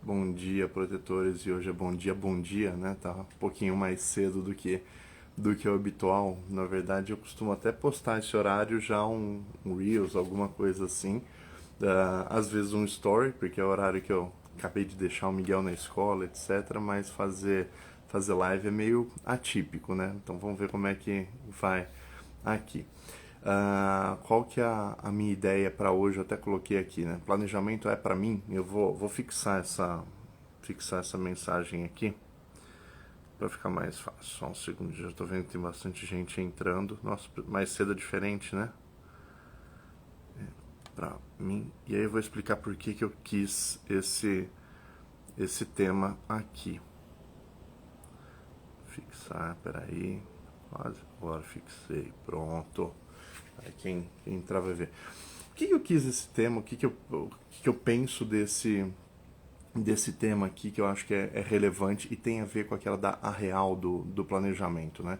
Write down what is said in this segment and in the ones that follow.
Bom dia, protetores, e hoje é bom dia, né? Tá um pouquinho mais cedo do que o habitual. Na verdade, eu costumo até postar esse horário já um Reels, alguma coisa assim. Às vezes um Story, porque é o horário que eu acabei de deixar o Miguel na escola, etc. Mas fazer live é meio atípico, né? Então vamos ver como é que vai aqui. Qual que é a minha ideia para hoje? Eu até coloquei aqui, né? Planejamento é para mim. Eu vou fixar essa mensagem aqui para ficar mais fácil. Só um segundo, já estou vendo que tem bastante gente entrando. Nossa, mais cedo é diferente, né? Para mim. E aí eu vou explicar por que eu quis esse tema aqui. Fixar, peraí. Quase, agora fixei. Pronto. Aí quem entrar vai ver. Por que eu quis esse tema? O que eu penso desse tema aqui que eu acho que é relevante e tem a ver com aquela da real do planejamento, né?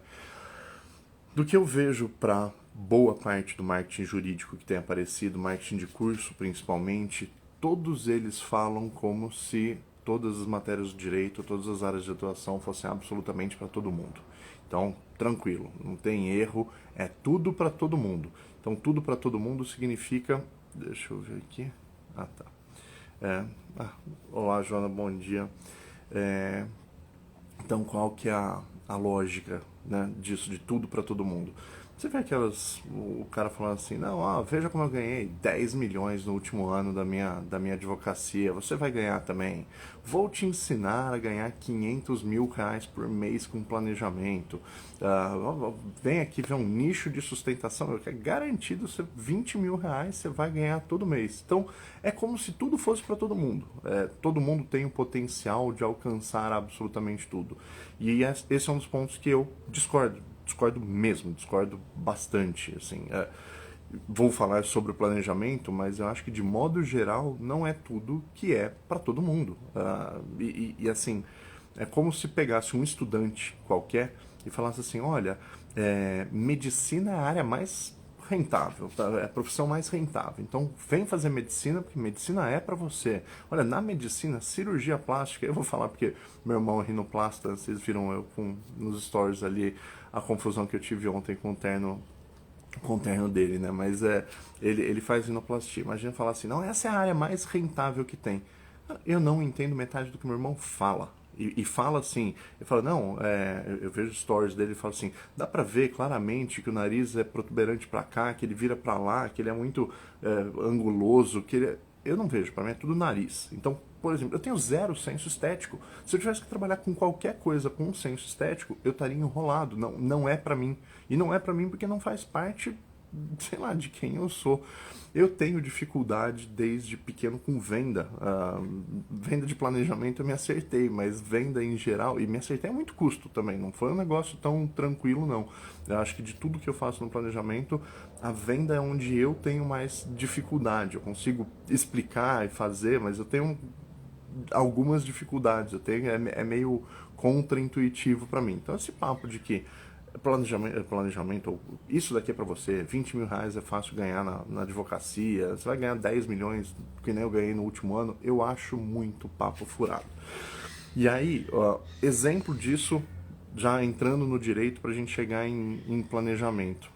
Do que eu vejo para boa parte do marketing jurídico que tem aparecido, marketing de curso principalmente, todos eles falam como se todas as matérias do direito, todas as áreas de atuação fossem absolutamente para todo mundo. Então, tranquilo, não tem erro, é tudo para todo mundo. Então, tudo para todo mundo significa. Deixa eu ver aqui. Ah, tá. É, olá, Joana, bom dia. É, então, qual que é a lógica, né, disso, de tudo para todo mundo? Você vê o cara falando assim, não, veja como eu ganhei 10 milhões no último ano da minha advocacia, você vai ganhar também. Vou te ensinar a ganhar 500 mil reais por mês com planejamento. Vem aqui ver um nicho de sustentação, é garantido, 20 mil reais você vai ganhar todo mês. Então, é como se tudo fosse para todo mundo. Todo mundo tem o potencial de alcançar absolutamente tudo. E esse é um dos pontos que eu discordo mesmo, discordo bastante, assim. Vou falar sobre o planejamento, mas eu acho que de modo geral não é tudo que é para todo mundo. Assim, é como se pegasse um estudante qualquer e falasse assim, olha, medicina é a área mais rentável, tá? É a profissão mais rentável. Então, vem fazer medicina, porque medicina é para você. Olha, na medicina, cirurgia plástica, eu vou falar porque meu irmão é rinoplasta, vocês viram eu nos stories ali a confusão que eu tive ontem com o terno dele, né? Mas ele faz rinoplastia. Imagina falar assim, não, essa é a área mais rentável que tem. Eu não entendo metade do que meu irmão fala. E fala assim, ele fala, não, eu vejo stories dele e fala assim, dá pra ver claramente que o nariz é protuberante pra cá, que ele vira pra lá, que ele é muito anguloso, eu não vejo, pra mim é tudo nariz. Então, por exemplo, eu tenho zero senso estético. Se eu tivesse que trabalhar com qualquer coisa com um senso estético, eu estaria enrolado. Não, não é pra mim. E não é pra mim porque não faz parte, sei lá, de quem eu sou. Eu tenho dificuldade desde pequeno com venda. Venda de planejamento eu me acertei, mas venda em geral, e me acertei a muito custo também, não foi um negócio tão tranquilo não. Eu acho que de tudo que eu faço no planejamento, a venda é onde eu tenho mais dificuldade. Eu consigo explicar e fazer, mas eu tenho algumas dificuldades. É meio contra-intuitivo para mim. Então esse papo de que planejamento, isso daqui é para você, 20 mil reais é fácil ganhar na advocacia, você vai ganhar 10 milhões, que nem eu ganhei no último ano, eu acho muito papo furado. E aí, exemplo disso, já entrando no direito para a gente chegar em planejamento.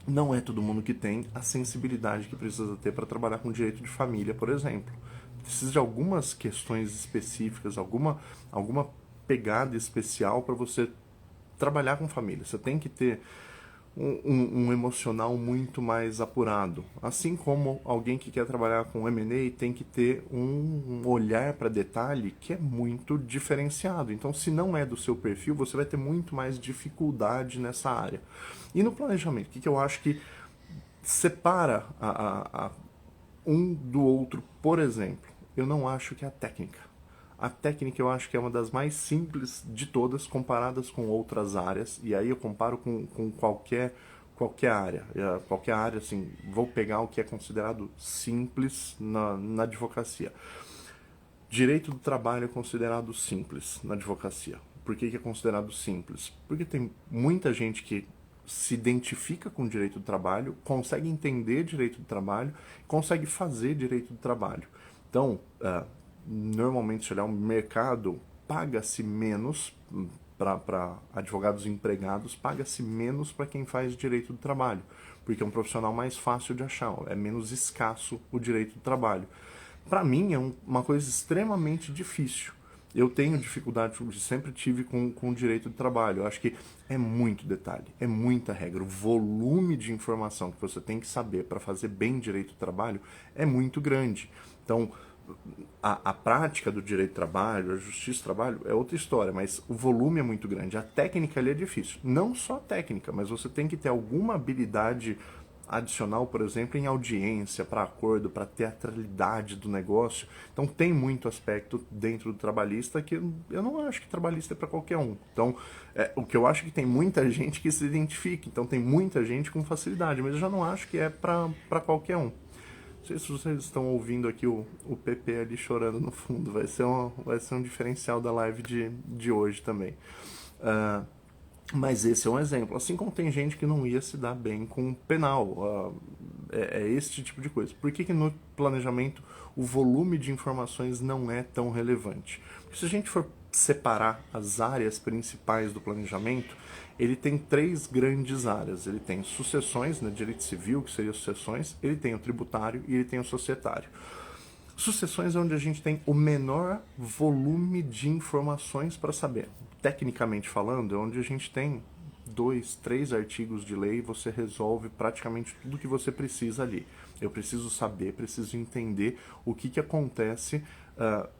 Não é todo mundo que tem a sensibilidade que precisa ter para trabalhar com direito de família, por exemplo. Precisa de algumas questões específicas, alguma pegada especial para você trabalhar com família. Você tem que ter um emocional muito mais apurado. Assim como alguém que quer trabalhar com M&A tem que ter um olhar para detalhe que é muito diferenciado. Então, se não é do seu perfil, você vai ter muito mais dificuldade nessa área. E no planejamento, o que eu acho que separa um do outro, por exemplo, eu não acho que é a técnica. A técnica eu acho que é uma das mais simples de todas, comparadas com outras áreas, e aí eu comparo com qualquer área. Qualquer área, assim, vou pegar o que é considerado simples na advocacia. Direito do trabalho é considerado simples na advocacia. Por que é considerado simples? Porque tem muita gente que se identifica com o direito do trabalho, consegue entender direito do trabalho, consegue fazer direito do trabalho. Então, normalmente, se olhar o mercado, paga-se menos para advogados empregados, paga-se menos para quem faz direito do trabalho, porque é um profissional mais fácil de achar, é menos escasso o direito do trabalho. Para mim, é uma coisa extremamente difícil. Eu tenho dificuldade, sempre tive com o direito do trabalho. Eu acho que é muito detalhe, é muita regra. O volume de informação que você tem que saber para fazer bem direito do trabalho é muito grande. Então, a prática do direito do trabalho, a justiça do trabalho é outra história, mas o volume é muito grande. A técnica ali é difícil. Não só a técnica, mas você tem que ter alguma habilidade adicional, por exemplo, em audiência, para acordo, para teatralidade do negócio. Então tem muito aspecto dentro do trabalhista que eu não acho que trabalhista é para qualquer um. Então, o que eu acho que tem muita gente que se identifica, então tem muita gente com facilidade, mas eu já não acho que é para qualquer um. Não sei se vocês estão ouvindo aqui o PP ali chorando no fundo, vai ser um diferencial da live de hoje também. Mas esse é um exemplo. Assim como tem gente que não ia se dar bem com penal. É esse tipo de coisa. Por que no planejamento o volume de informações não é tão relevante? Porque se a gente for separar as áreas principais do planejamento, ele tem 3 grandes áreas. Ele tem sucessões, né, direito civil, que seria sucessões, ele tem o tributário e ele tem o societário. Sucessões é onde a gente tem o menor volume de informações para saber. Tecnicamente falando, é onde a gente tem 2, 3 artigos de lei e você resolve praticamente tudo que você precisa ali. Eu preciso saber, preciso entender o que acontece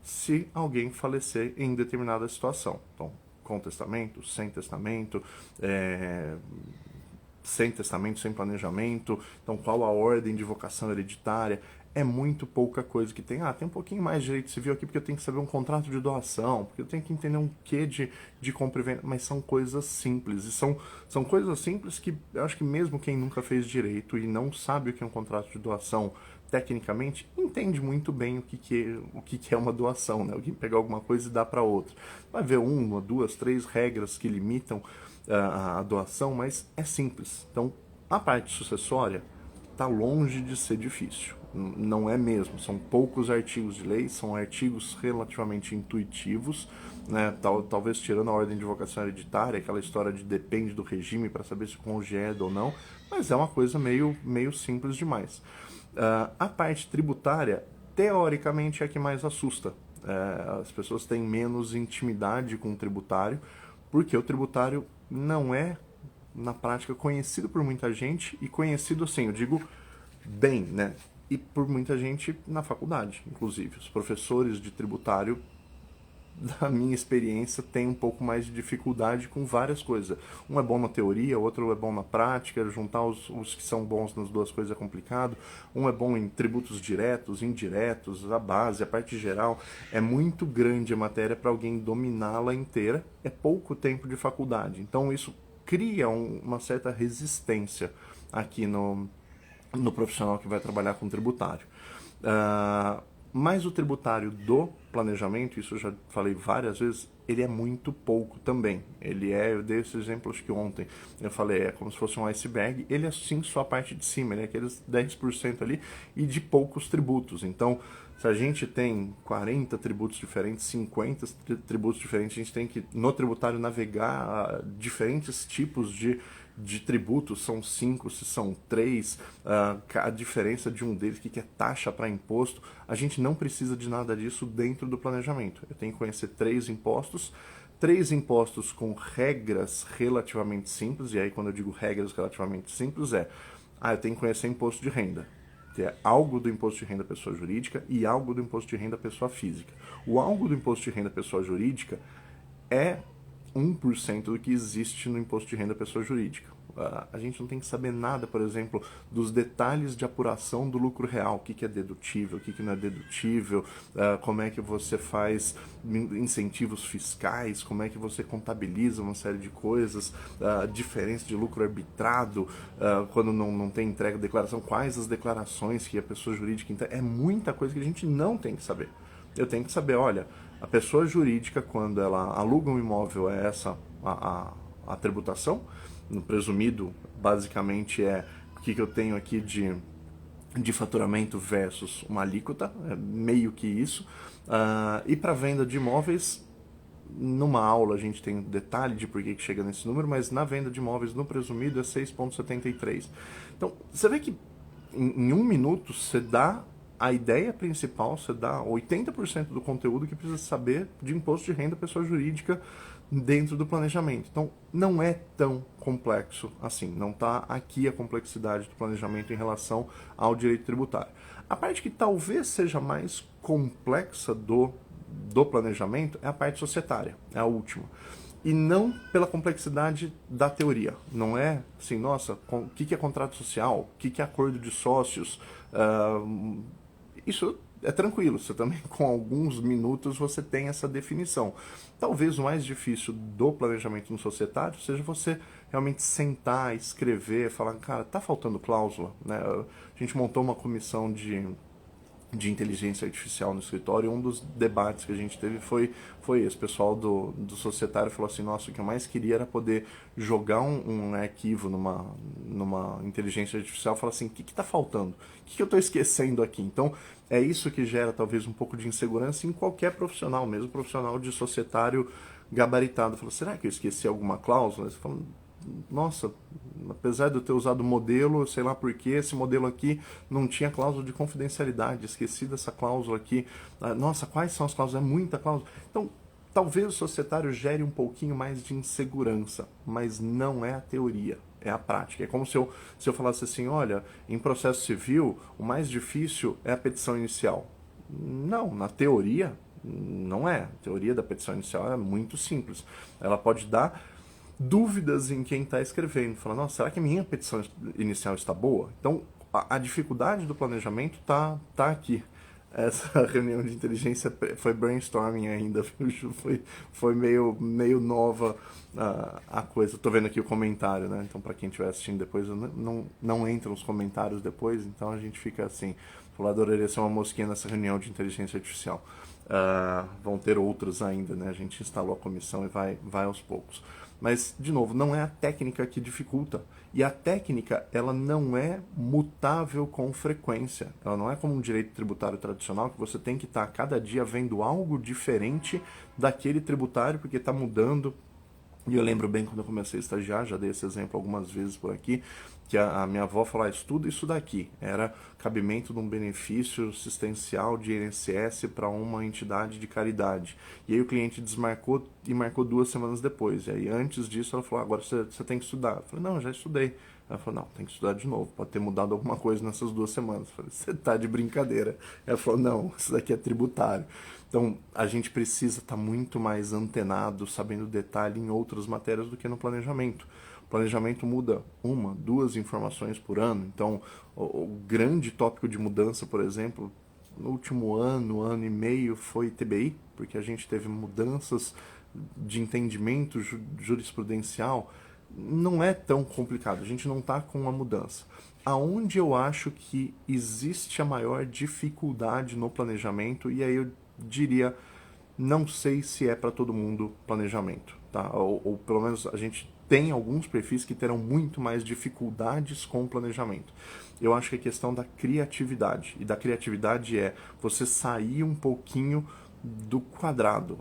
se alguém falecer em determinada situação. Então, com testamento, sem testamento, sem planejamento, então qual a ordem de vocação hereditária. É muito pouca coisa que tem. Tem um pouquinho mais de direito civil aqui porque eu tenho que saber um contrato de doação, porque eu tenho que entender um quê de compra e venda, mas são coisas simples. E são coisas simples que eu acho que mesmo quem nunca fez direito e não sabe o que é um contrato de doação tecnicamente, entende muito bem o que é uma doação, né? Alguém pegar alguma coisa e dar para outra. Vai ver 1, 2, 3 regras que limitam a doação, mas é simples. Então, a parte sucessória está longe de ser difícil. Não é mesmo. São poucos artigos de lei, são artigos relativamente intuitivos, né? Talvez tirando a ordem de vocação hereditária, aquela história de depende do regime para saber se o cônjuge é ou não, mas é uma coisa meio simples demais. A parte tributária, teoricamente, é a que mais assusta. As pessoas têm menos intimidade com o tributário, porque o tributário não é, na prática, conhecido por muita gente, e conhecido assim, eu digo bem, né? E por muita gente na faculdade, inclusive. Os professores de tributário, da minha experiência, têm um pouco mais de dificuldade com várias coisas. Um é bom na teoria, outro é bom na prática, juntar os que são bons nas duas coisas é complicado. Um é bom em tributos diretos, indiretos, a base, a parte geral. É muito grande a matéria para alguém dominá-la inteira. É pouco tempo de faculdade. Então isso cria uma certa resistência aqui no profissional que vai trabalhar com tributário. Mas o tributário do planejamento, isso eu já falei várias vezes, ele é muito pouco também. Eu dei esse exemplo acho que ontem, eu falei, é como se fosse um iceberg, ele é sim só a parte de cima, ele é aqueles 10% ali e de poucos tributos. Então, se a gente tem 40 tributos diferentes, 50 tributos diferentes, a gente tem que, no tributário, navegar diferentes tipos de tributos, são 5, se são 3, a diferença de um deles, o que é taxa para imposto. A gente não precisa de nada disso dentro do planejamento. Eu tenho que conhecer 3 impostos com regras relativamente simples, e aí quando eu digo regras relativamente simples eu tenho que conhecer imposto de renda, que é algo do imposto de renda pessoa jurídica e algo do imposto de renda pessoa física. O algo do imposto de renda pessoa jurídica é 1% do que existe no imposto de renda pessoa jurídica. A gente não tem que saber nada, por exemplo, dos detalhes de apuração do lucro real, o que é dedutível, o que não é dedutível, como é que você faz incentivos fiscais, como é que você contabiliza uma série de coisas, diferença de lucro arbitrado, quando não tem entrega de declaração, quais as declarações que a pessoa jurídica entrega. É muita coisa que a gente não tem que saber. Eu tenho que saber, olha, a pessoa jurídica, quando ela aluga um imóvel, é essa a tributação. No presumido, basicamente, o que eu tenho aqui de faturamento versus uma alíquota, é meio que isso. E para venda de imóveis, numa aula a gente tem um detalhe de por que chega nesse número, mas na venda de imóveis no presumido é 6,73. Então, você vê que em um minuto você dá a ideia principal, você dá 80% do conteúdo que precisa saber de imposto de renda pessoa jurídica dentro do planejamento. Então, não é tão complexo assim. Não está aqui a complexidade do planejamento em relação ao direito tributário. A parte que talvez seja mais complexa do planejamento é a parte societária, é a última. E não pela complexidade da teoria. Não é assim, nossa, o que é contrato social? O que é acordo de sócios? Isso é tranquilo, você também com alguns minutos você tem essa definição. Talvez o mais difícil do planejamento no societário seja você realmente sentar, escrever, falar, cara, tá faltando cláusula, né? A gente montou uma comissão de inteligência artificial no escritório, e um dos debates que a gente teve foi esse. O pessoal do societário falou assim, nossa, o que eu mais queria era poder jogar um arquivo numa inteligência artificial e falar assim, o que está faltando? O que eu estou esquecendo aqui? Então, é isso que gera talvez um pouco de insegurança em qualquer profissional, mesmo profissional de societário gabaritado. Falou, será que eu esqueci alguma cláusula? Você fala, nossa, apesar de eu ter usado o modelo, sei lá por que esse modelo aqui não tinha cláusula de confidencialidade, esqueci dessa cláusula aqui. Nossa, quais são as cláusulas? É muita cláusula. Então, talvez o societário gere um pouquinho mais de insegurança, mas não é a teoria, é a prática. É como se eu falasse assim, olha, em processo civil, o mais difícil é a petição inicial. Não, na teoria, não é. A teoria da petição inicial é muito simples. Ela pode dar dúvidas em quem está escrevendo. Fala, nossa, será que a minha petição inicial está boa? Então, a dificuldade do planejamento tá aqui. Essa reunião de inteligência foi brainstorming ainda, foi meio nova a coisa. Tô vendo aqui o comentário, né? Então, para quem estiver assistindo depois, não entram os comentários depois, então a gente fica assim. Falou, adoraria ser uma mosquinha nessa reunião de inteligência artificial. Vão ter outros ainda, né? A gente instalou a comissão e vai aos poucos. Mas, de novo, não é a técnica que dificulta. E a técnica, ela não é mutável com frequência. Ela não é como um direito tributário tradicional, que você tem que estar cada dia vendo algo diferente daquele tributário, porque está mudando. E eu lembro bem quando eu comecei a estagiar, já dei esse exemplo algumas vezes por aqui, que a minha avó falou, estuda isso daqui. Era cabimento de um benefício assistencial de INSS para uma entidade de caridade. E aí o cliente desmarcou e marcou 2 semanas depois. E aí antes disso ela falou, agora você tem que estudar. Eu falei, não, já estudei. Ela falou, não, tem que estudar de novo, pode ter mudado alguma coisa nessas 2 semanas. Eu falei, você tá de brincadeira. Ela falou, não, isso daqui é tributário. Então, a gente precisa estar muito mais antenado, sabendo detalhe em outras matérias do que no planejamento. O planejamento muda 1, 2 informações por ano. Então, o grande tópico de mudança, por exemplo, no último ano e meio, foi TBI, porque a gente teve mudanças de entendimento jurisprudencial. Não é tão complicado, a gente não está com uma mudança. Aonde eu acho que existe a maior dificuldade no planejamento, e aí eu diria, não sei se é para todo mundo planejamento, tá? Ou pelo menos a gente tem alguns perfis que terão muito mais dificuldades com o planejamento. Eu acho que a questão da criatividade, e da criatividade é você sair um pouquinho do quadrado,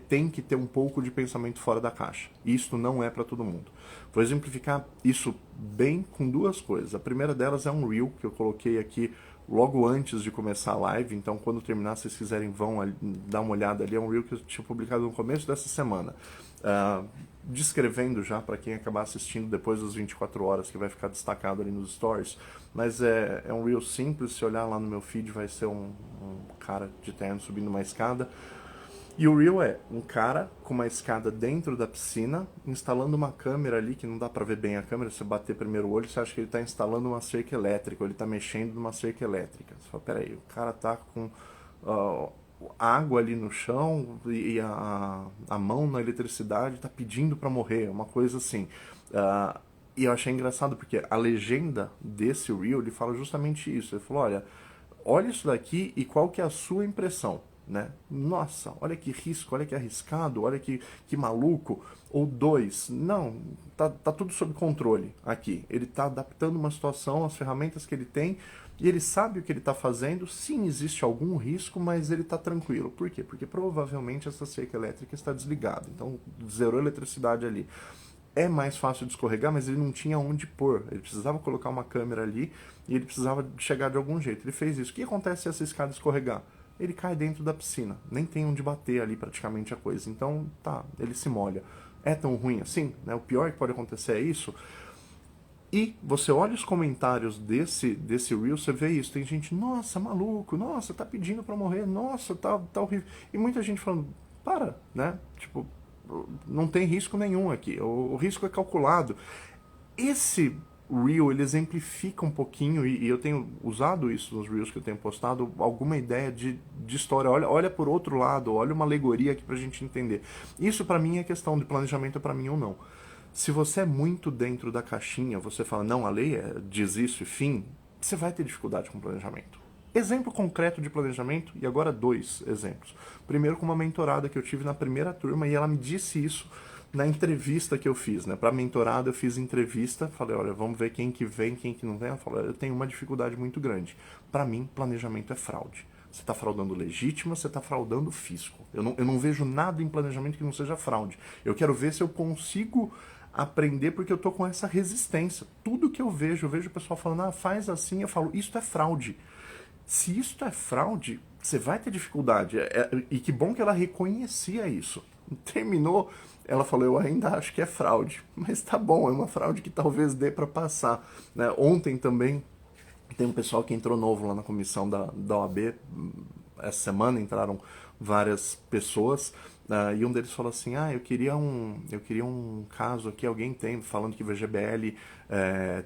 tem que ter um pouco de pensamento fora da caixa. Isso não é para todo mundo. Vou exemplificar isso bem com 2 coisas. A primeira delas é um reel que eu coloquei aqui logo antes de começar a live, então quando terminar, se vocês quiserem, vão dar uma olhada ali, é um reel que eu tinha publicado no começo dessa semana, descrevendo já para quem acabar assistindo depois das 24 horas, que vai ficar destacado ali nos stories, mas é um reel simples, se olhar lá no meu feed vai ser um cara de terno subindo uma escada. E o reel é um cara com uma escada dentro da piscina, instalando uma câmera ali, que não dá pra ver bem a câmera, se você bater primeiro o olho, você acha que ele tá instalando uma cerca elétrica, ou ele tá mexendo numa cerca elétrica. Você fala, peraí, o cara tá com água ali no chão e a mão na eletricidade tá pedindo pra morrer, uma coisa assim. E eu achei engraçado, porque a legenda desse reel, ele fala justamente isso. Ele falou, olha isso daqui e qual que é a sua impressão? Né? Nossa, olha que risco, olha que arriscado, olha que maluco. Ou 2, não, tá tudo sob controle aqui. Ele está adaptando uma situação, as ferramentas que ele tem, E ele sabe o que ele está fazendo, sim, existe algum risco, mas ele está tranquilo. Por quê? Porque provavelmente essa cerca elétrica está desligada, então zerou a eletricidade ali. É mais fácil de escorregar, mas ele não tinha onde pôr. Ele precisava colocar uma câmera ali e ele precisava chegar de algum jeito. Ele fez isso. O que acontece se essa escada escorregar? Ele cai dentro da piscina. Nem tem onde bater ali praticamente a coisa. Então, tá, ele se molha. É tão ruim assim? Né? O pior que pode acontecer é isso. E você olha os comentários desse Reel, você vê isso. Tem gente, nossa, maluco, nossa, tá pedindo pra morrer, nossa, tá horrível. E muita gente falando, para, né? Tipo, não tem risco nenhum aqui. O risco é calculado. Esse Reel, ele exemplifica um pouquinho, e eu tenho usado isso nos Reels que eu tenho postado, alguma ideia de história. Olha por outro lado, olha uma alegoria aqui pra gente entender. Isso pra mim é questão de planejamento, é pra mim ou não. Se você é muito dentro da caixinha, você fala, não, a lei diz isso e fim, você vai ter dificuldade com planejamento. Exemplo concreto de planejamento, e agora 2 exemplos. Primeiro, com uma mentorada que eu tive na primeira turma, e ela me disse isso na entrevista que eu fiz, né? Para mentorada eu fiz entrevista, falei, olha, vamos ver quem que vem, quem que não vem. Ela falou, eu tenho uma dificuldade muito grande. Para mim, planejamento é fraude. Você está fraudando legítima, você está fraudando fisco. Eu não vejo nada em planejamento que não seja fraude. Eu quero ver se eu consigo aprender, porque eu tô com essa resistência. Tudo que eu vejo o pessoal falando, ah, faz assim, eu falo, isso é fraude. Se isso é fraude, você vai ter dificuldade. E que bom que ela reconhecia isso. Terminou, ela falou, eu ainda acho que é fraude. Mas tá bom, é uma fraude que talvez dê para passar. Né? Ontem também tem um pessoal que entrou novo lá na comissão da OAB. Essa semana entraram várias pessoas. E um deles falou assim, eu queria um caso aqui, alguém tem, falando que o VGBL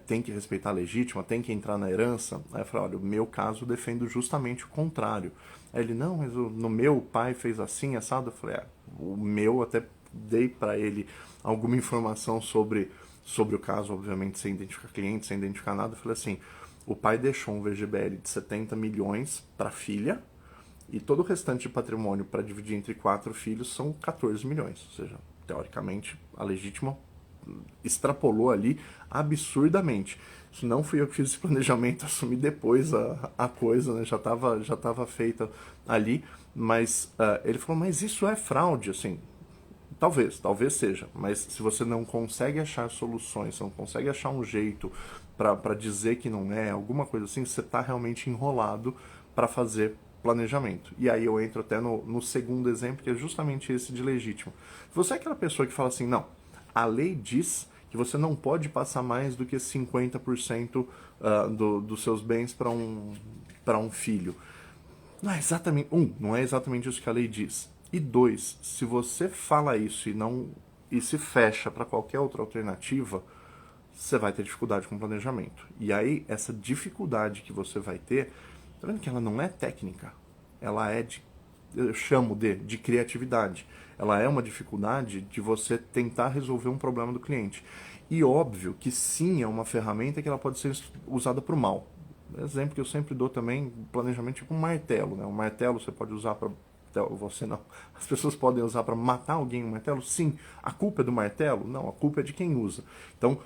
tem que respeitar a legítima, tem que entrar na herança. Aí eu falei, olha, o meu caso eu defendo justamente o contrário. Aí ele, não, mas no meu pai fez assim, assado. Eu falei, o meu até dei para ele alguma informação sobre o caso, obviamente sem identificar cliente, sem identificar nada. Eu falei assim, o pai deixou um VGBL de 70 milhões para a filha, e todo o restante de patrimônio para dividir entre 4 filhos são 14 milhões. Ou seja, teoricamente, a legítima extrapolou ali absurdamente. Isso não fui eu que fiz esse planejamento, assumi depois a coisa, né? Já tava feita ali. Mas ele falou, mas isso é fraude, assim. Talvez seja, mas se você não consegue achar soluções, você não consegue achar um jeito para dizer que não é, alguma coisa assim, você está realmente enrolado para fazer planejamento. E aí eu entro até no segundo exemplo, que é justamente esse de legítimo. Você é aquela pessoa que fala assim, não, a lei diz que você não pode passar mais do que 50% dos seus bens para um filho. Não é exatamente isso que a lei diz. E 2, se você fala isso e se fecha para qualquer outra alternativa, você vai ter dificuldade com o planejamento. E aí, essa dificuldade que você vai ter, tá vendo que ela não é técnica? Ela é eu chamo de criatividade. Ela é uma dificuldade de você tentar resolver um problema do cliente. E óbvio que sim, é uma ferramenta que ela pode ser usada para o mal. Exemplo que eu sempre dou também, planejamento tipo um martelo, né? Um martelo você pode usar para... Você não. As pessoas podem usar para matar alguém um martelo? Sim. A culpa é do martelo? Não, a culpa é de quem usa. Então,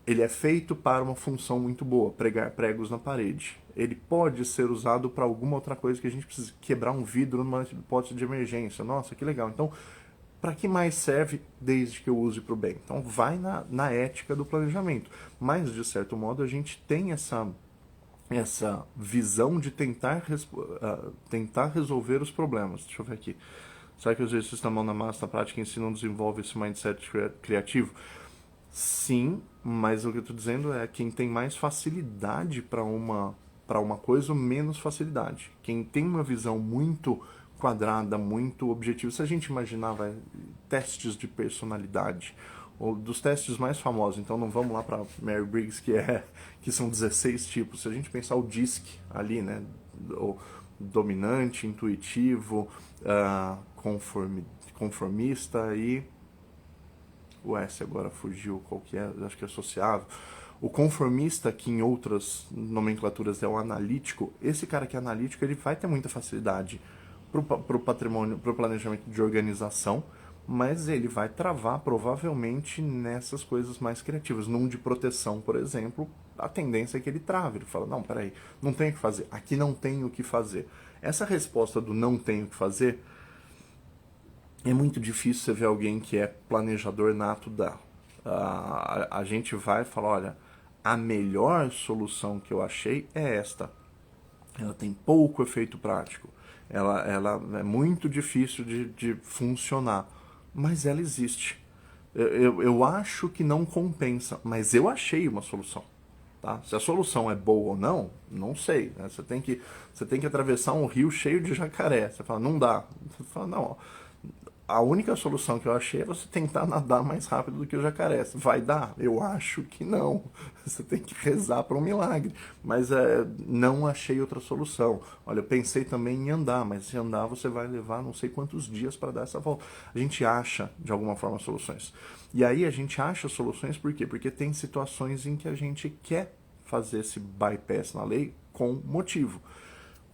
ele é feito para uma função muito boa, pregar pregos na parede. Ele pode ser usado para alguma outra coisa que a gente precisa quebrar um vidro numa hipótese de emergência. Nossa, que legal. Então, para que mais serve desde que eu use para o bem? Então, vai na ética do planejamento. Mas, de certo modo, a gente tem essa visão de tentar resolver os problemas. Deixa eu ver aqui. Será que os exercícios da mão na massa, na prática em si, não desenvolve esse mindset criativo? Sim, mas o que eu estou dizendo é quem tem mais facilidade para uma coisa, menos facilidade. Quem tem uma visão muito quadrada, muito objetiva. Se a gente imaginar testes de personalidade, ou dos testes mais famosos, então não vamos lá para Mary Briggs, que são 16 tipos. Se a gente pensar o DISC ali, né, o dominante, intuitivo, conformista e o S agora fugiu, qual que é, acho que é sociável. O conformista, que em outras nomenclaturas é o analítico, esse cara que é analítico, ele vai ter muita facilidade pro patrimônio, pro planejamento de organização, mas ele vai travar provavelmente nessas coisas mais criativas. Num de proteção, por exemplo, a tendência é que ele trave. Ele fala, não, peraí, não tenho o que fazer. Aqui não tenho o que fazer. Essa resposta do não tenho o que fazer é muito difícil você ver alguém que é planejador nato dela. A gente vai falar, olha, a melhor solução que eu achei é esta. Ela tem pouco efeito prático. Ela é muito difícil de funcionar, mas ela existe. Eu acho que não compensa, mas eu achei uma solução. Tá? Se a solução é boa ou não, não sei. Né? Você tem que atravessar um rio cheio de jacaré. Você fala, não dá. Você fala, não. A única solução que eu achei é você tentar nadar mais rápido do que o jacaré. Vai dar? Eu acho que não. Você tem que rezar para um milagre. Mas não achei outra solução. Olha, eu pensei também em andar, mas se andar você vai levar não sei quantos dias para dar essa volta. A gente acha, de alguma forma, soluções. E aí a gente acha soluções por quê? Porque tem situações em que a gente quer fazer esse bypass na lei com motivo.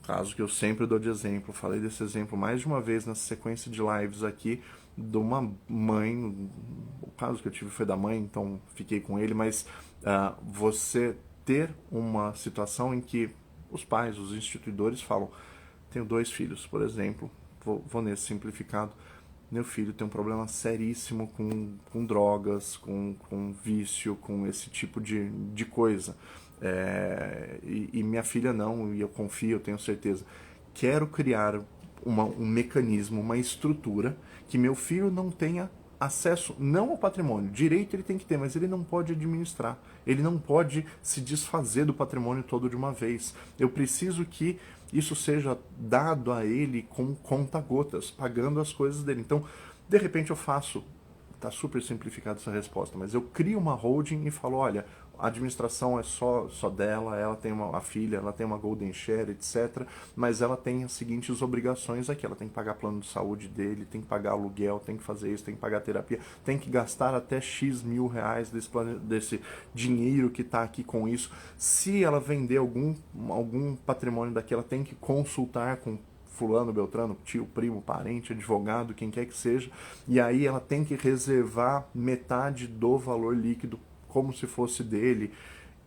Caso que eu sempre dou de exemplo, falei desse exemplo mais de uma vez nessa sequência de lives aqui, de uma mãe, o caso que eu tive foi da mãe, então fiquei com ele, mas você ter uma situação em que os pais, os instituidores falam, tenho 2 filhos, por exemplo, vou nesse simplificado, meu filho tem um problema seríssimo com drogas, com vício, com esse tipo de coisa. E minha filha não, e eu confio, eu tenho certeza. Quero criar um mecanismo, uma estrutura que meu filho não tenha acesso, não ao patrimônio. Direito ele tem que ter, mas ele não pode administrar. Ele não pode se desfazer do patrimônio todo de uma vez. Eu preciso que isso seja dado a ele com conta-gotas, pagando as coisas dele. Então, de repente eu faço, tá super simplificada essa resposta, mas eu crio uma holding e falo, olha, a administração é só dela, ela tem a filha, ela tem uma golden share, etc. Mas ela tem as seguintes obrigações aqui, ela tem que pagar plano de saúde dele, tem que pagar aluguel, tem que fazer isso, tem que pagar terapia, tem que gastar até X mil reais desse dinheiro que está aqui com isso. Se ela vender algum patrimônio daqui, ela tem que consultar com fulano, beltrano, tio, primo, parente, advogado, quem quer que seja, e aí ela tem que reservar metade do valor líquido como se fosse dele,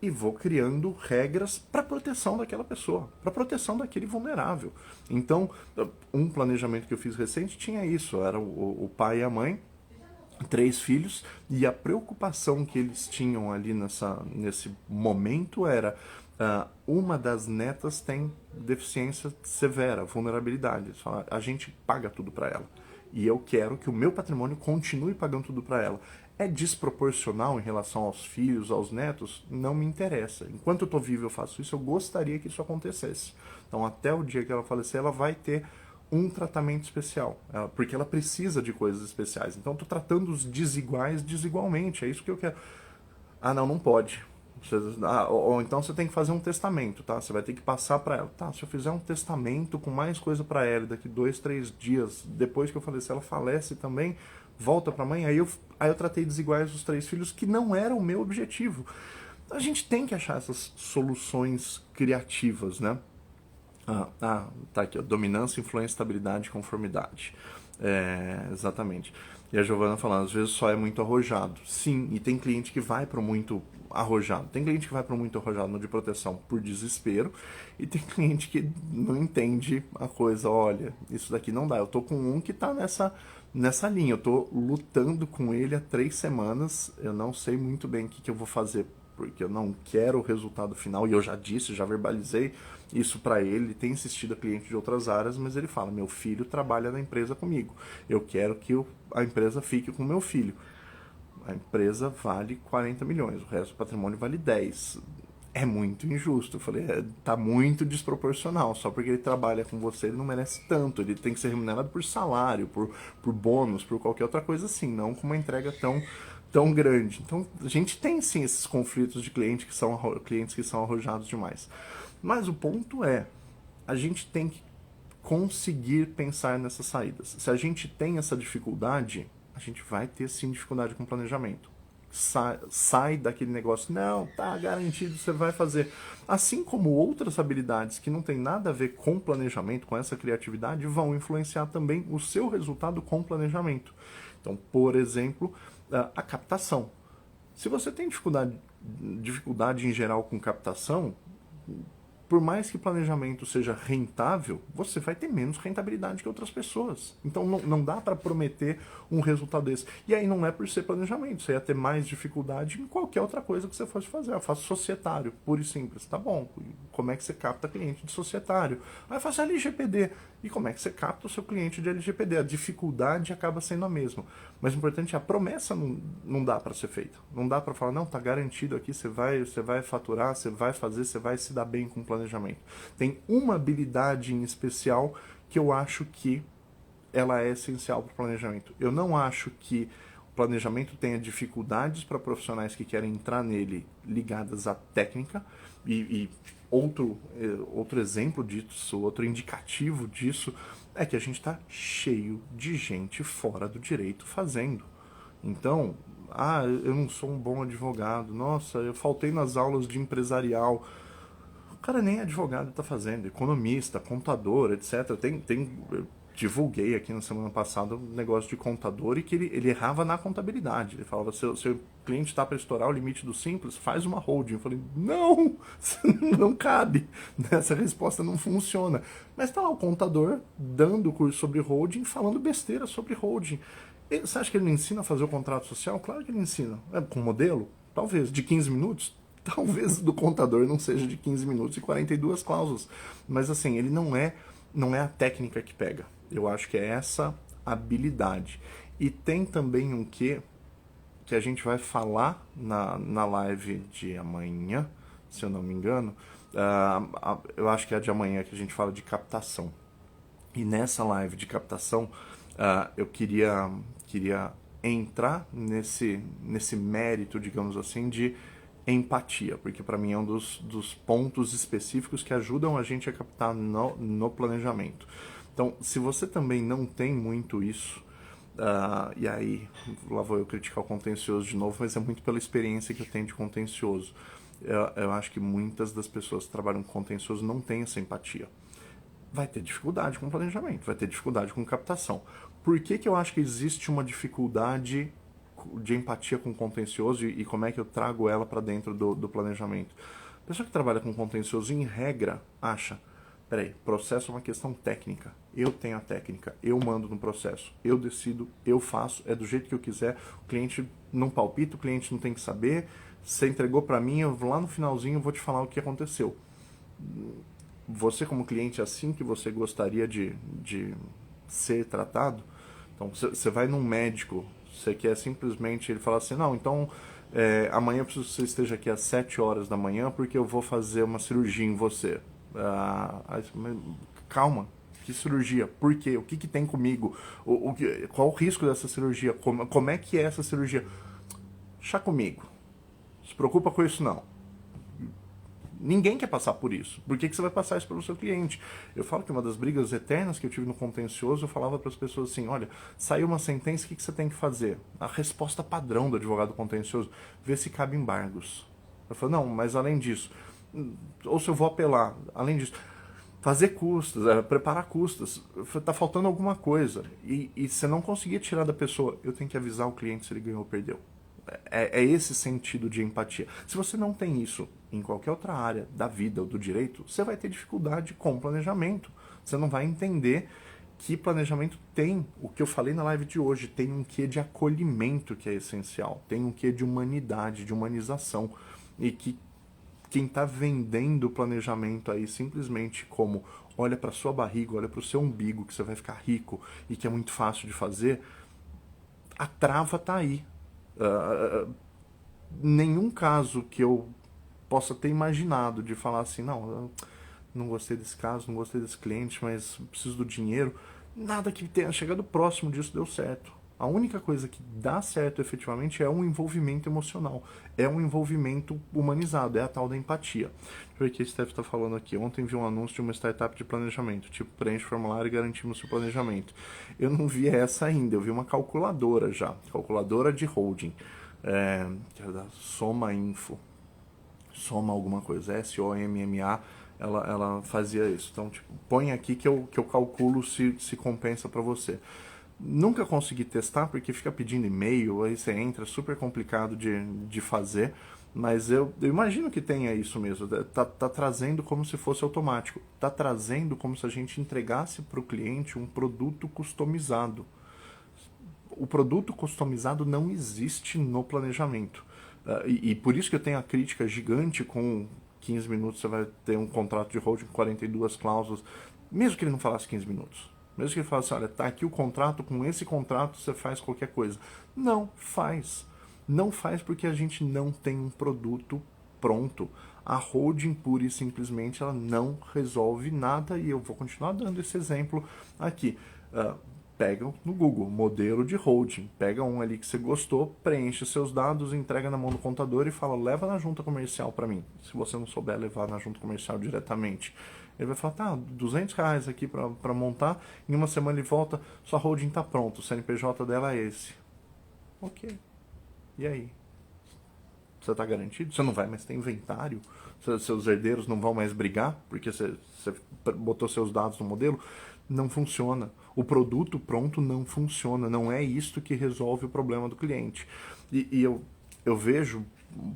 e vou criando regras para proteção daquela pessoa, para proteção daquele vulnerável. Então, um planejamento que eu fiz recente tinha isso, era o pai e a mãe, 3 filhos, e a preocupação que eles tinham ali nesse momento era uma das netas tem deficiência severa, vulnerabilidade. Eles falaram, a gente paga tudo para ela. E eu quero que o meu patrimônio continue pagando tudo para ela. É desproporcional em relação aos filhos, aos netos? Não me interessa. Enquanto eu estou vivo eu faço isso, eu gostaria que isso acontecesse. Então até o dia que ela falecer, ela vai ter um tratamento especial, porque ela precisa de coisas especiais. Então eu estou tratando os desiguais desigualmente, é isso que eu quero. Ah, não pode. Ou então você tem que fazer um testamento, tá? Você vai ter que passar para ela. Tá, se eu fizer um testamento com mais coisa para ela, daqui 2, 3 dias, depois que eu falecer, ela falece também, volta para a mãe, aí eu tratei desiguais os 3 filhos, que não era o meu objetivo. A gente tem que achar essas soluções criativas, né? Tá aqui, ó, dominância, influência, estabilidade e conformidade. Exatamente. E a Giovana falando, às vezes só é muito arrojado. Sim, e tem cliente que vai para muito arrojado. Tem cliente que vai para muito arrojado no de proteção por desespero, e tem cliente que não entende a coisa. Olha, isso daqui não dá. Eu tô com um que tá nessa linha. Eu tô lutando com ele há 3 semanas. Eu não sei muito bem o que eu vou fazer, porque eu não quero o resultado final, e eu já disse, já verbalizei isso para ele tem insistido a cliente de outras áreas, mas ele fala, meu filho trabalha na empresa comigo, eu quero que a empresa fique com meu filho. A empresa vale 40 milhões, o resto do patrimônio vale 10. É muito injusto. Eu falei, tá muito desproporcional. Só porque ele trabalha com você, ele não merece tanto. Ele tem que ser remunerado por salário, por bônus, por qualquer outra coisa assim, não com uma entrega tão grande. Então, a gente tem sim esses conflitos de clientes que são arrojados demais. Mas o ponto é, a gente tem que conseguir pensar nessas saídas. Se a gente tem essa dificuldade, a gente vai ter sim dificuldade com planejamento. Sai daquele negócio, não, tá garantido, você vai fazer. Assim como outras habilidades que não tem nada a ver com planejamento, com essa criatividade, vão influenciar também o seu resultado com planejamento. Então, por exemplo, a captação. Se você tem dificuldade dificuldade em geral com captação, por mais que planejamento seja rentável, você vai ter menos rentabilidade que outras pessoas. Então não dá para prometer um resultado desse. E aí não é por ser planejamento, você ia ter mais dificuldade em qualquer outra coisa que você fosse fazer. Eu faço societário, puro e simples. Tá bom, como é que você capta cliente de societário? Aí eu faço LGPD. E como é que você capta o seu cliente de LGPD? A dificuldade acaba sendo a mesma. Mas o importante é a promessa não dá para ser feita. Não dá para falar, não, tá garantido aqui, você vai faturar, você vai fazer, você vai se dar bem com o planejamento. Tem uma habilidade em especial que eu acho que ela é essencial para o planejamento. Eu não acho que o planejamento tenha dificuldades para profissionais que querem entrar nele ligadas à técnica e outro exemplo disso, outro indicativo disso é que a gente está cheio de gente fora do direito fazendo. Então, eu não sou um bom advogado, nossa, eu faltei nas aulas de empresarial. O cara nem advogado está fazendo, economista, contador, etc. Eu divulguei aqui na semana passada um negócio de contador e que ele errava na contabilidade. Ele falava, seu cliente está para estourar o limite do simples, faz uma holding. Eu falei, não, não cabe, essa resposta não funciona. Mas está lá o contador dando curso sobre holding, falando besteira sobre holding. Você acha que ele não ensina a fazer o contrato social? Claro que ele ensina. É com modelo? Talvez. De 15 minutos? Talvez do contador não seja de 15 minutos e 42 cláusulas. Mas assim, ele não é a técnica que pega. Eu acho que é essa habilidade. E tem também um que a gente vai falar na live de amanhã, se eu não me engano. Eu acho que é a de amanhã que a gente fala de captação. E nessa live de captação, eu queria entrar nesse mérito, digamos assim, de empatia, porque para mim é um dos pontos específicos que ajudam a gente a captar no planejamento. Então, se você também não tem muito isso, e aí lá vou eu criticar o contencioso de novo, mas é muito pela experiência que eu tenho de contencioso. Eu acho que muitas das pessoas que trabalham com contencioso não têm essa empatia. Vai ter dificuldade com planejamento, vai ter dificuldade com captação. Por que eu acho que existe uma dificuldade de empatia com contencioso e como é que eu trago ela para dentro do planejamento? A pessoa que trabalha com contencioso, em regra, acha, peraí, processo é uma questão técnica, eu tenho a técnica, eu mando no processo, eu decido, eu faço, é do jeito que eu quiser, o cliente não palpita, o cliente não tem que saber, você entregou para mim, eu lá no finalzinho eu vou te falar o que aconteceu. Você como cliente é assim que você gostaria de ser tratado? Então, você vai num médico, você quer simplesmente ele falar assim, não, então amanhã eu preciso que você esteja aqui às 7 horas da manhã porque eu vou fazer uma cirurgia em você. Calma, que cirurgia? Por quê? O que tem comigo? Qual o risco dessa cirurgia? Como é que é essa cirurgia? Chá comigo. Se preocupa com isso não. Ninguém quer passar por isso. Por que você vai passar isso para o seu cliente? Eu falo que uma das brigas eternas que eu tive no contencioso, eu falava para as pessoas assim, olha, saiu uma sentença, o que você tem que fazer? A resposta padrão do advogado contencioso, ver se cabe embargos. Eu falo, não, mas além disso, ou se eu vou apelar, além disso, fazer custas, preparar custas, tá faltando alguma coisa. E se não conseguir tirar da pessoa, eu tenho que avisar o cliente se ele ganhou ou perdeu. É esse sentido de empatia. Se você não tem isso em qualquer outra área da vida ou do direito, você vai ter dificuldade com planejamento. Você não vai entender que planejamento tem, o que eu falei na live de hoje, tem um quê de acolhimento que é essencial, tem um quê de humanidade, de humanização, e que quem está vendendo o planejamento aí simplesmente como olha para sua barriga, olha para o seu umbigo, que você vai ficar rico e que é muito fácil de fazer, a trava está aí. Nenhum caso que eu possa ter imaginado de falar assim, não, eu não gostei desse caso, não gostei desse cliente, mas preciso do dinheiro, nada que tenha chegado próximo disso deu certo. A única coisa que dá certo efetivamente é um envolvimento emocional, é um envolvimento humanizado, é a tal da empatia. Deixa eu ver o que a Steph está falando aqui. Ontem vi um anúncio de uma startup de planejamento, tipo, preenche o formulário e garantimos seu planejamento. Eu não vi essa ainda, eu vi uma calculadora já, calculadora de holding, que é da Soma Info, Soma alguma coisa, SOMMA, ela fazia isso. Então, tipo, põe aqui que eu calculo se compensa para você. Nunca consegui testar porque fica pedindo e-mail, aí você entra, super complicado de fazer, Mas eu imagino que tenha isso mesmo. Tá trazendo como se fosse automático. Tá trazendo como se a gente entregasse para o cliente um produto customizado. O produto customizado não existe no planejamento. E por isso que eu tenho a crítica gigante com 15 minutos você vai ter um contrato de holding com 42 cláusulas, mesmo que ele não falasse 15 minutos. Mesmo que ele falasse, olha, tá aqui o contrato, com esse contrato você faz qualquer coisa. Não faz. Não faz porque a gente não tem um produto pronto. A holding, pura e simplesmente, ela não resolve nada e eu vou continuar dando esse exemplo aqui. Pega no Google, modelo de holding, pega um ali que você gostou, preenche seus dados, entrega na mão do contador e fala, leva na junta comercial para mim. Se você não souber levar na junta comercial diretamente, ele vai falar, tá, R$ 200 aqui para montar, em uma semana ele volta, sua holding tá pronta, o CNPJ dela é esse. Ok. E aí? Você tá garantido? Você não vai mais ter inventário? Seus herdeiros não vão mais brigar porque você botou seus dados no modelo? Não funciona. O produto pronto não funciona. Não é isto que resolve o problema do cliente. E eu vejo,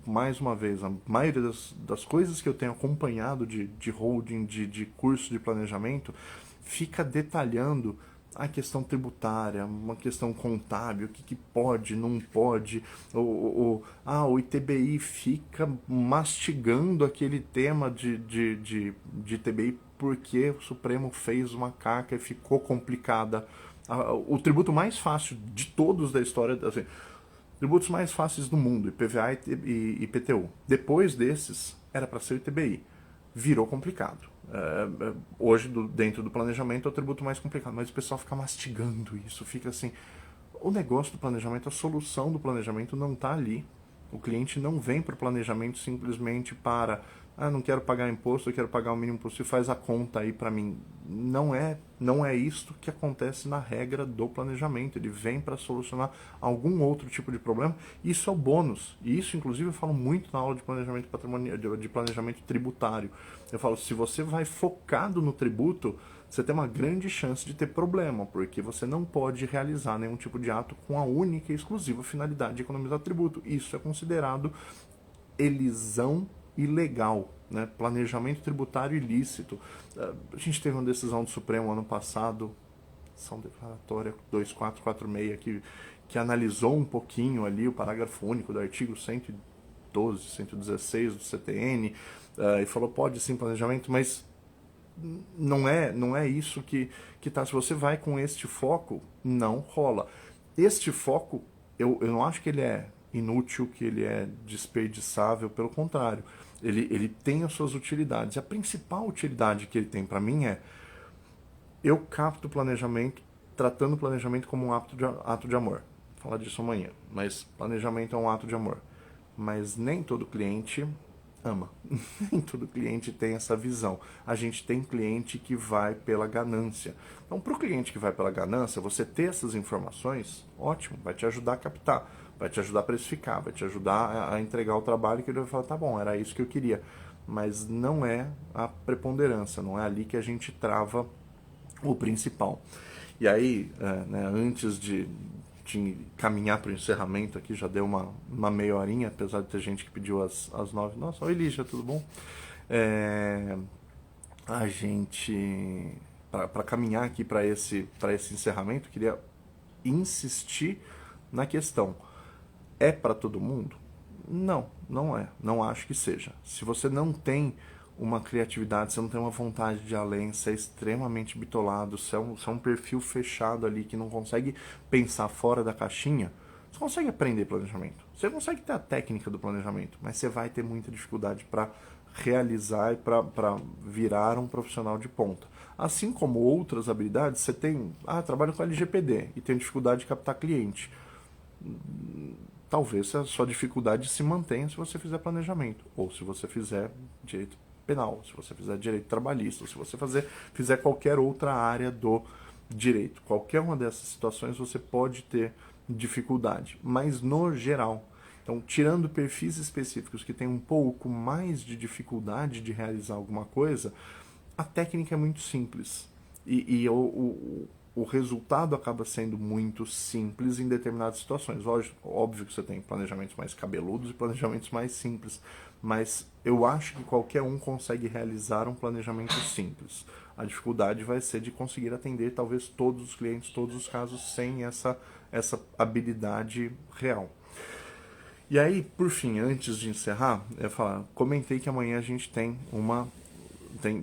mais uma vez, a maioria das coisas que eu tenho acompanhado de holding, de curso de planejamento, fica detalhando a questão tributária, uma questão contábil, o que pode, não pode. O ITBI fica mastigando aquele tema de ITBI porque o Supremo fez uma caca e ficou complicada. O tributo mais fácil de todos da história, assim, tributos mais fáceis do mundo, IPVA e IPTU. Depois desses, era para ser o ITBI. Virou complicado. Hoje, dentro do planejamento, é o tributo mais complicado, mas o pessoal fica mastigando isso, fica assim. O negócio do planejamento, a solução do planejamento não está ali. O cliente não vem para o planejamento simplesmente para, não quero pagar imposto, eu quero pagar o mínimo possível, faz a conta aí para mim. Não é isto que acontece na regra do planejamento. Ele vem para solucionar algum outro tipo de problema. Isso é o bônus. E isso, inclusive, eu falo muito na aula de planejamento patrimonial, de planejamento tributário. Eu falo, se você vai focado no tributo, você tem uma grande chance de ter problema, porque você não pode realizar nenhum tipo de ato com a única e exclusiva finalidade de economizar tributo. Isso é considerado elisão ilegal, né? Planejamento tributário ilícito. A gente teve uma decisão do Supremo ano passado, ação declaratória 2446, que analisou um pouquinho ali o parágrafo único do artigo 112, 116 do CTN, e falou, pode sim planejamento, mas não é isso que tá. Se você vai com este foco, não rola. Este foco, eu não acho que ele é inútil, que ele é desperdiçável, pelo contrário. Ele tem as suas utilidades. E a principal utilidade que ele tem para mim é, eu capto o planejamento, tratando o planejamento como um ato de amor. Vou falar disso amanhã, mas planejamento é um ato de amor. Mas nem todo cliente ama. Nem todo cliente tem essa visão. A gente tem cliente que vai pela ganância. Então, para o cliente que vai pela ganância, você ter essas informações, ótimo, vai te ajudar a captar, vai te ajudar a precificar, vai te ajudar a entregar o trabalho que ele vai falar, tá bom, era isso que eu queria. Mas não é a preponderância, não é ali que a gente trava o principal. E aí, né, antes de caminhar para o encerramento aqui, já deu uma meia horinha, apesar de ter gente que pediu às 9. Nossa, oi Lígia, tudo bom? A gente, para caminhar aqui para esse encerramento, queria insistir na questão. É para todo mundo? Não, não é. Não acho que seja. Se você não tem uma criatividade, você não tem uma vontade de além, você é extremamente bitolado, você é um perfil fechado ali que não consegue pensar fora da caixinha, você consegue aprender planejamento. Você consegue ter a técnica do planejamento, mas você vai ter muita dificuldade para realizar e para virar um profissional de ponta. Assim como outras habilidades, você tem, trabalho com LGPD e tem dificuldade de captar cliente. Talvez a sua dificuldade se mantenha se você fizer planejamento, ou se você fizer direito penal, se você fizer direito trabalhista, se você fizer qualquer outra área do direito. Qualquer uma dessas situações você pode ter dificuldade, mas no geral. Então, tirando perfis específicos que têm um pouco mais de dificuldade de realizar alguma coisa, a técnica é muito simples. o resultado acaba sendo muito simples em determinadas situações. Óbvio que você tem planejamentos mais cabeludos e planejamentos mais simples, mas eu acho que qualquer um consegue realizar um planejamento simples. A dificuldade vai ser de conseguir atender talvez todos os clientes, todos os casos, sem essa habilidade real. E aí, por fim, antes de encerrar, eu ia falar, comentei que amanhã a gente tem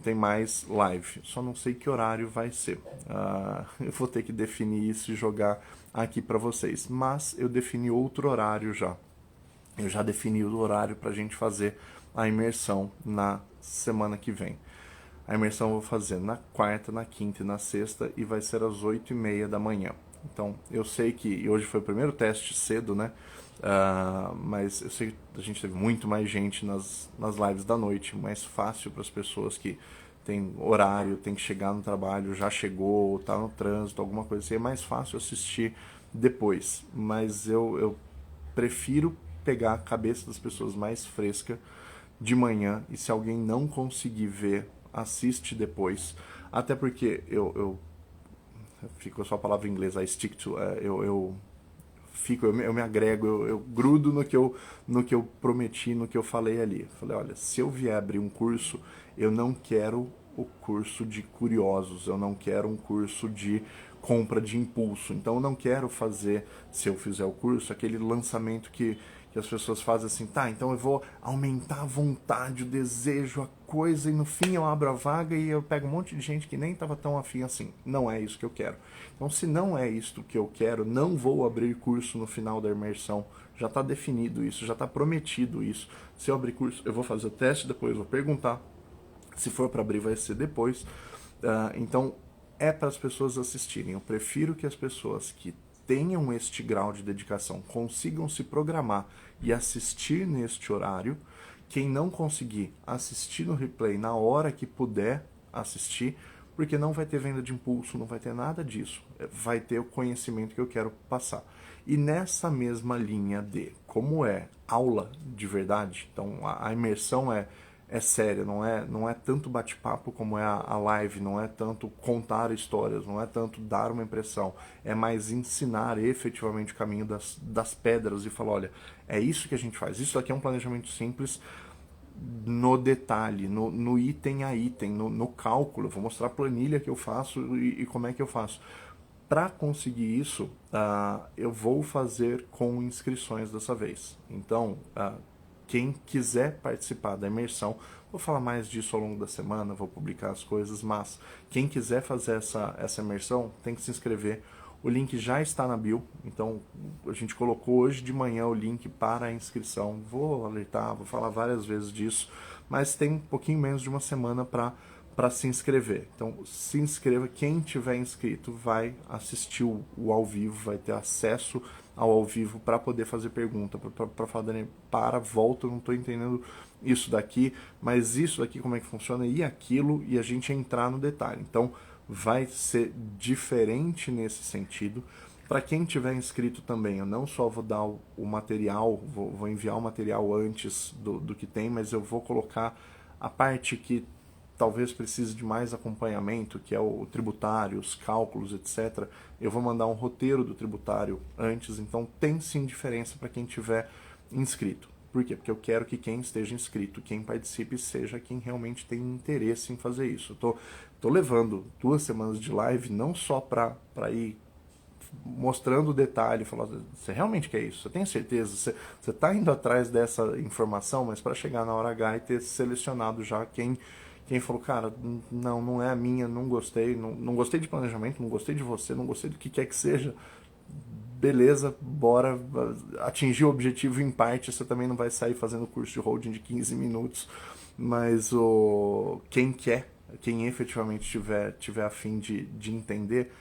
tem mais live, só não sei que horário vai ser. Eu vou ter que definir isso e jogar aqui para vocês. Mas eu defini outro horário já. Eu já defini o horário para a gente fazer a imersão na semana que vem. A imersão eu vou fazer na quarta, na quinta e na sexta e vai ser às 8h30 da manhã. Então, eu sei que hoje foi o primeiro teste cedo, né? Mas eu sei que a gente teve muito mais gente nas lives da noite, mais fácil para as pessoas que tem horário, tem que chegar no trabalho, já chegou, tá no trânsito, alguma coisa assim, é mais fácil assistir depois. Mas eu prefiro pegar a cabeça das pessoas mais fresca de manhã e se alguém não conseguir ver, assiste depois. Até porque eu fico só a palavra em inglês, I stick to, eu me agrego, eu grudo no que eu prometi, no que eu falei ali. Falei, olha, se eu vier abrir um curso, eu não quero o curso de curiosos, eu não quero um curso de compra de impulso. Então eu não quero fazer, se eu fizer o curso, aquele lançamento que as pessoas fazem assim, tá, então eu vou aumentar a vontade, o desejo, a coisa, e no fim eu abro a vaga e eu pego um monte de gente que nem estava tão afim assim. Não é isso que eu quero. Então, se não é isso que eu quero, não vou abrir curso no final da imersão. Já está definido isso, já está prometido isso. Se eu abrir curso, eu vou fazer o teste depois, vou perguntar. Se for para abrir, vai ser depois. Então, é para as pessoas assistirem. Eu prefiro que as pessoas que tenham este grau de dedicação consigam se programar e assistir neste horário. Quem não conseguir assistir no replay na hora que puder assistir, porque não vai ter venda de impulso, não vai ter nada disso. Vai ter o conhecimento que eu quero passar. E nessa mesma linha de como é aula de verdade, então a imersão é séria, não é tanto bate-papo como é a live, não é tanto contar histórias, não é tanto dar uma impressão, é mais ensinar efetivamente o caminho das pedras e falar, olha, é isso que a gente faz, isso aqui é um planejamento simples no detalhe, no item a item, no cálculo, eu vou mostrar a planilha que eu faço e como é que eu faço. Para conseguir isso, eu vou fazer com inscrições dessa vez. Então, quem quiser participar da imersão, vou falar mais disso ao longo da semana, vou publicar as coisas, mas quem quiser fazer essa imersão tem que se inscrever. O link já está na bio, então a gente colocou hoje de manhã o link para a inscrição. Vou alertar, vou falar várias vezes disso, mas tem um pouquinho menos de uma semana para se inscrever. Então, se inscreva. Quem tiver inscrito vai assistir o ao vivo, vai ter acesso ao vivo para poder fazer pergunta, para falar, Dani, volta, eu não estou entendendo isso daqui, mas isso daqui como é que funciona e aquilo, e a gente entrar no detalhe. Então, vai ser diferente nesse sentido. Para quem tiver inscrito também, eu não só vou dar o material, vou enviar o material antes do que tem, mas eu vou colocar a parte que talvez precise de mais acompanhamento, que é o tributário, os cálculos, etc. Eu vou mandar um roteiro do tributário antes, então tem sim diferença para quem tiver inscrito. Por quê? Porque eu quero que quem esteja inscrito, quem participe, seja quem realmente tem interesse em fazer isso. Eu tô levando 2 semanas de live não só para ir mostrando o detalhe, falando, você realmente quer isso? Você tem certeza? Você está indo atrás dessa informação, mas para chegar na hora H e ter selecionado já quem falou, cara, não é a minha, não gostei, não gostei de planejamento, não gostei de você, não gostei do que quer que seja, beleza, bora atingir o objetivo em parte, você também não vai sair fazendo curso de holding de 15 minutos, mas quem efetivamente tiver a fim de entender,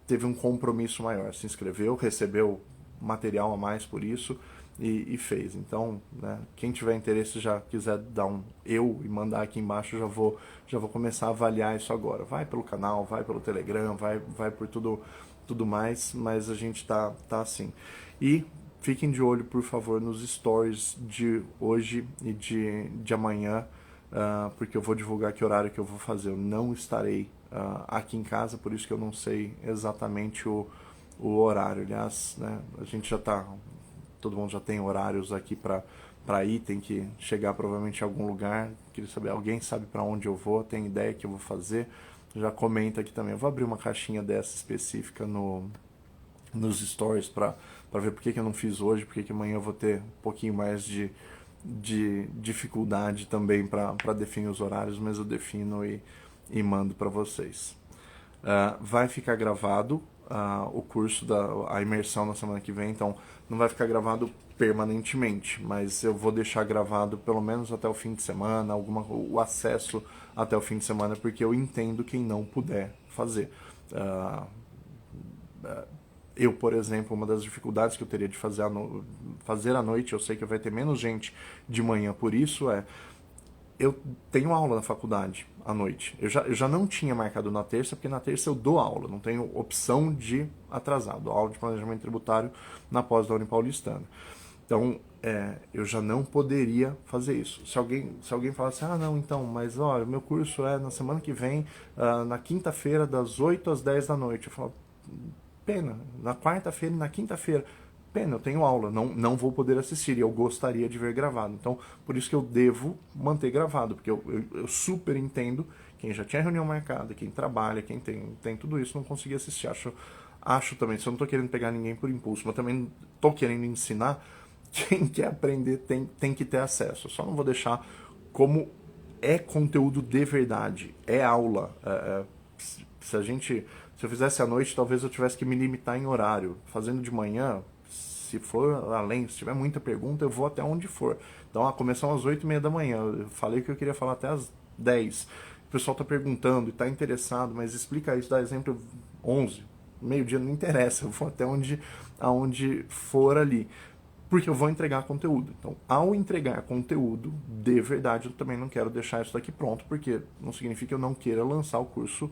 teve um compromisso maior, se inscreveu, recebeu material a mais por isso e fez. Então, né, quem tiver interesse, já quiser dar um eu e mandar aqui embaixo, já vou começar a avaliar isso agora. Vai pelo canal, vai pelo Telegram, vai por tudo mais, mas a gente tá assim. E fiquem de olho, por favor, nos stories de hoje e de amanhã, porque eu vou divulgar que horário que eu vou fazer. Eu não estarei aqui em casa, por isso que eu não sei exatamente o horário. Aliás, né, a gente já tá, todo mundo já tem horários aqui para ir, tem que chegar provavelmente em algum lugar. Queria saber, alguém sabe para onde eu vou, tem ideia que eu vou fazer? Já comenta aqui também. Eu vou abrir uma caixinha dessa específica nos stories para ver por que eu não fiz hoje, por que amanhã eu vou ter um pouquinho mais de dificuldade também para definir os horários, mas eu defino e mando para vocês. Vai ficar gravado o curso a imersão na semana que vem, então não vai ficar gravado permanentemente, mas eu vou deixar gravado pelo menos até o fim de semana, o acesso até o fim de semana, porque eu entendo quem não puder fazer. Eu, por exemplo, uma das dificuldades que eu teria de fazer à noite, eu sei que vai ter menos gente de manhã, por isso eu tenho aula na faculdade à noite. Eu já não tinha marcado na terça, porque na terça eu dou aula, não tenho opção de atrasar. Dou aula de planejamento tributário na pós da Unipaulistana. Então, eu já não poderia fazer isso. Se alguém falar assim, não, então, mas olha, o meu curso é na semana que vem, na quinta-feira, das 8 às 10 da noite. Eu falo, pena, na quarta-feira e na quinta-feira, pena, eu tenho aula, não vou poder assistir e eu gostaria de ver gravado. Então, por isso que eu devo manter gravado, porque eu super entendo quem já tinha reunião marcada, quem trabalha, quem tem tudo isso, não conseguia assistir. Acho também, se eu não estou querendo pegar ninguém por impulso, mas também estou querendo ensinar, quem quer aprender tem que ter acesso. Eu só não vou deixar como é conteúdo de verdade, é aula. Se eu fizesse à noite, talvez eu tivesse que me limitar em horário. Fazendo de manhã, se for além, se tiver muita pergunta, eu vou até onde for. Então, começamos às 8h30 da manhã. Eu falei que eu queria falar até às 10. O pessoal está perguntando e está interessado, mas explica isso, dá exemplo 11. Meio-dia não interessa, eu vou até aonde for ali. Porque eu vou entregar conteúdo. Então, ao entregar conteúdo, de verdade, eu também não quero deixar isso daqui pronto, porque não significa que eu não queira lançar o curso,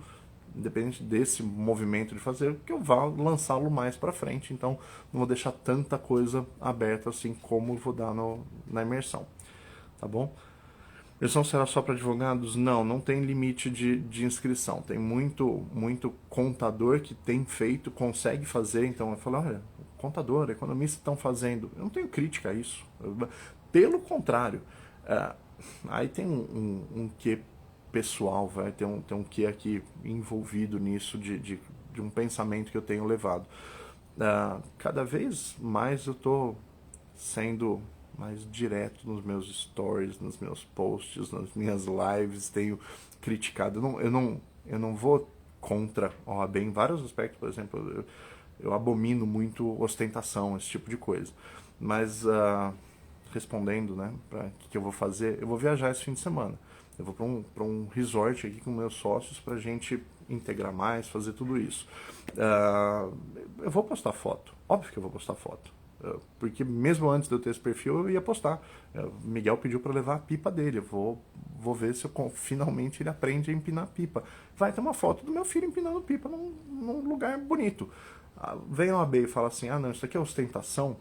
independente desse movimento de fazer, que eu vá lançá-lo mais para frente. Então, não vou deixar tanta coisa aberta assim como vou dar na imersão. Tá bom? A imersão será só para advogados? Não tem limite de inscrição. Tem muito contador que tem feito, consegue fazer. Então, eu falo, olha, contador, economista estão fazendo. Eu não tenho crítica a isso. Pelo contrário. Aí tem um quê pessoal, vai ter um quê aqui envolvido nisso de um pensamento que eu tenho levado. Cada vez mais eu estou sendo mais direto nos meus stories, nos meus posts, nas minhas lives, tenho criticado. Eu não vou contra a OAB em vários aspectos, por exemplo, eu abomino muito ostentação, esse tipo de coisa. Mas, respondendo, né, para o que eu vou fazer, eu vou viajar esse fim de semana. Eu vou para um resort aqui com meus sócios para a gente integrar mais, fazer tudo isso. Eu vou postar foto, óbvio que eu vou postar foto. Porque mesmo antes de eu ter esse perfil, eu ia postar. O Miguel pediu para levar a pipa dele. Eu vou ver se finalmente ele aprende a empinar pipa. Vai ter uma foto do meu filho empinando pipa num lugar bonito. Vem a OAB e fala assim, não, isso aqui é ostentação.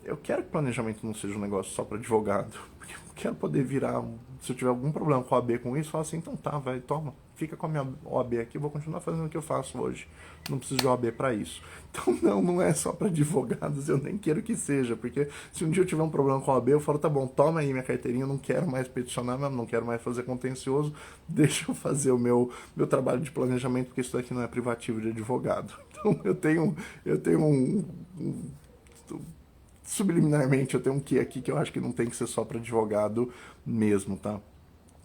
Eu quero que planejamento não seja um negócio só para advogado. Porque eu quero poder virar, se eu tiver algum problema com a OAB com isso, falar assim, então tá, vai, toma, fica com a minha OAB aqui, eu vou continuar fazendo o que eu faço hoje. Não preciso de OAB para isso. Então não é só para advogados, eu nem quero que seja, porque se um dia eu tiver um problema com a OAB, eu falo, tá bom, toma aí minha carteirinha, eu não quero mais peticionar, não quero mais fazer contencioso, deixa eu fazer o meu trabalho de planejamento, porque isso daqui não é privativo de advogado. Então eu tenho subliminarmente eu tenho um quê aqui que eu acho que não tem que ser só para advogado mesmo, tá?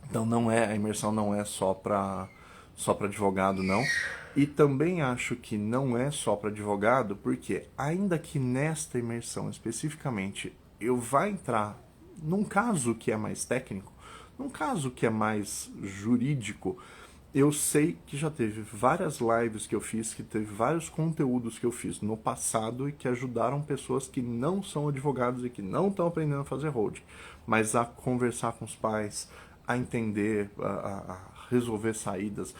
Então a imersão não é só para advogado, não. E também acho que não é só para advogado, porque ainda que nesta imersão especificamente eu vá entrar num caso que é mais técnico, num caso que é mais jurídico, eu sei que já teve várias lives que eu fiz, que teve vários conteúdos que eu fiz no passado e que ajudaram pessoas que não são advogados e que não estão aprendendo a fazer holding, mas a conversar com os pais, a entender, a resolver saídas.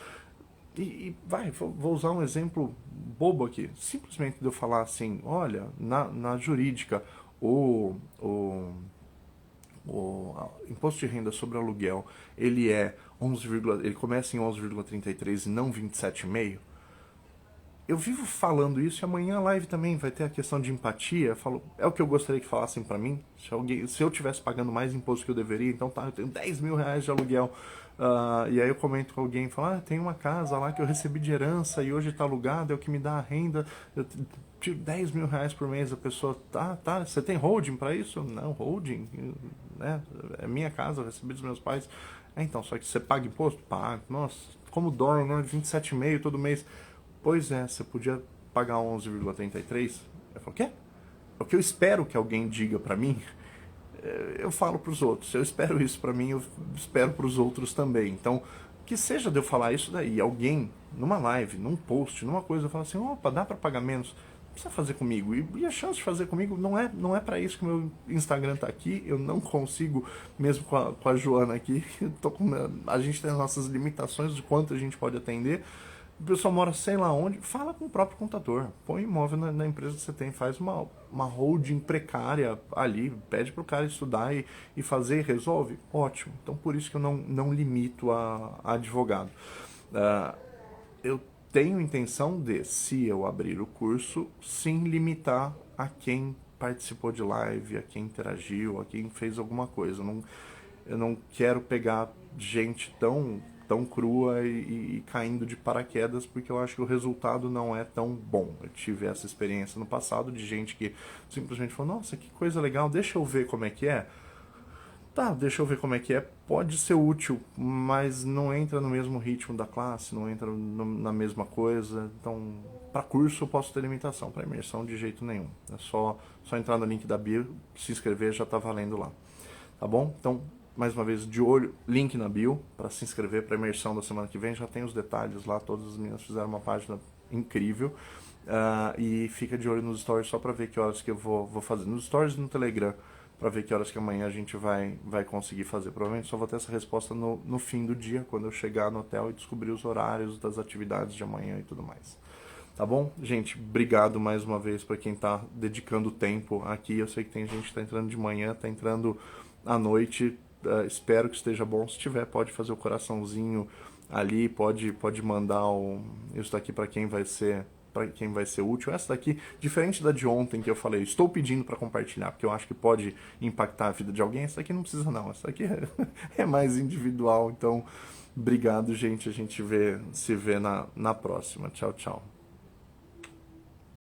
Vou usar um exemplo bobo aqui. Simplesmente de eu falar assim, olha, na jurídica, imposto de renda sobre aluguel, ele ele começa em 11,33 e não 27,5%, eu vivo falando isso e amanhã a live também vai ter a questão de empatia. Eu falo, é o que eu gostaria que falassem pra mim. Se eu tivesse pagando mais imposto que eu deveria, então tá, eu tenho 10 mil reais de aluguel. E aí eu comento com alguém, falo, tem uma casa lá que eu recebi de herança e hoje tá alugada, é o que me dá a renda. Eu tiro 10 mil reais por mês. A pessoa, tá, você tem holding pra isso? Não, holding, né? É minha casa, eu recebi dos meus pais. Então, só que você paga imposto? Paga. Nossa, como dói, né? 27,5 todo mês. Pois é, você podia pagar 11,33? Eu falo, o quê? O que eu espero que alguém diga pra mim, eu falo pros outros. Se eu espero isso pra mim, eu espero pros outros também. Então, que seja de eu falar isso daí, alguém, numa live, num post, numa coisa, fala assim, opa, dá pra pagar menos? Não precisa fazer comigo. E a chance de fazer comigo não é para isso que o meu Instagram tá aqui. Eu não consigo, mesmo com a Joana aqui, a gente tem as nossas limitações de quanto a gente pode atender. A pessoa mora sei lá onde, fala com o próprio contador. Põe imóvel na empresa que você tem, faz uma holding precária ali, pede pro cara estudar e fazer, resolve. Ótimo. Então por isso que eu não limito a advogado. Eu tenho intenção de, se eu abrir o curso, sim limitar a quem participou de live, a quem interagiu, a quem fez alguma coisa. Eu não quero pegar gente tão crua e caindo de paraquedas, porque eu acho que o resultado não é tão bom. Eu tive essa experiência no passado de gente que simplesmente falou, nossa, que coisa legal, deixa eu ver como é que é. Tá, deixa eu ver como é que é. Pode ser útil, mas não entra no mesmo ritmo da classe, não entra na mesma coisa. Então, para curso eu posso ter limitação, para imersão de jeito nenhum. É só entrar no link da bio, se inscrever, já tá valendo lá. Tá bom? Então, mais uma vez, de olho, link na bio para se inscrever para a imersão da semana que vem. Já tem os detalhes lá, todas as meninas fizeram uma página incrível. E fica de olho nos stories só para ver que horas que eu vou fazer. Nos stories e no Telegram, para ver que horas que amanhã a gente vai conseguir fazer. Provavelmente só vou ter essa resposta no fim do dia, quando eu chegar no hotel e descobrir os horários das atividades de amanhã e tudo mais. Tá bom? Gente, obrigado mais uma vez para quem tá dedicando tempo aqui. Eu sei que tem gente que tá entrando de manhã, tá entrando à noite. Espero que esteja bom. Se tiver, pode fazer o coraçãozinho ali, pode mandar isso daqui para quem vai ser útil. Essa daqui, diferente da de ontem que eu falei, estou pedindo para compartilhar, porque eu acho que pode impactar a vida de alguém. Essa daqui não precisa não, essa daqui é mais individual. Então, obrigado, gente. A gente se vê na próxima. Tchau, tchau.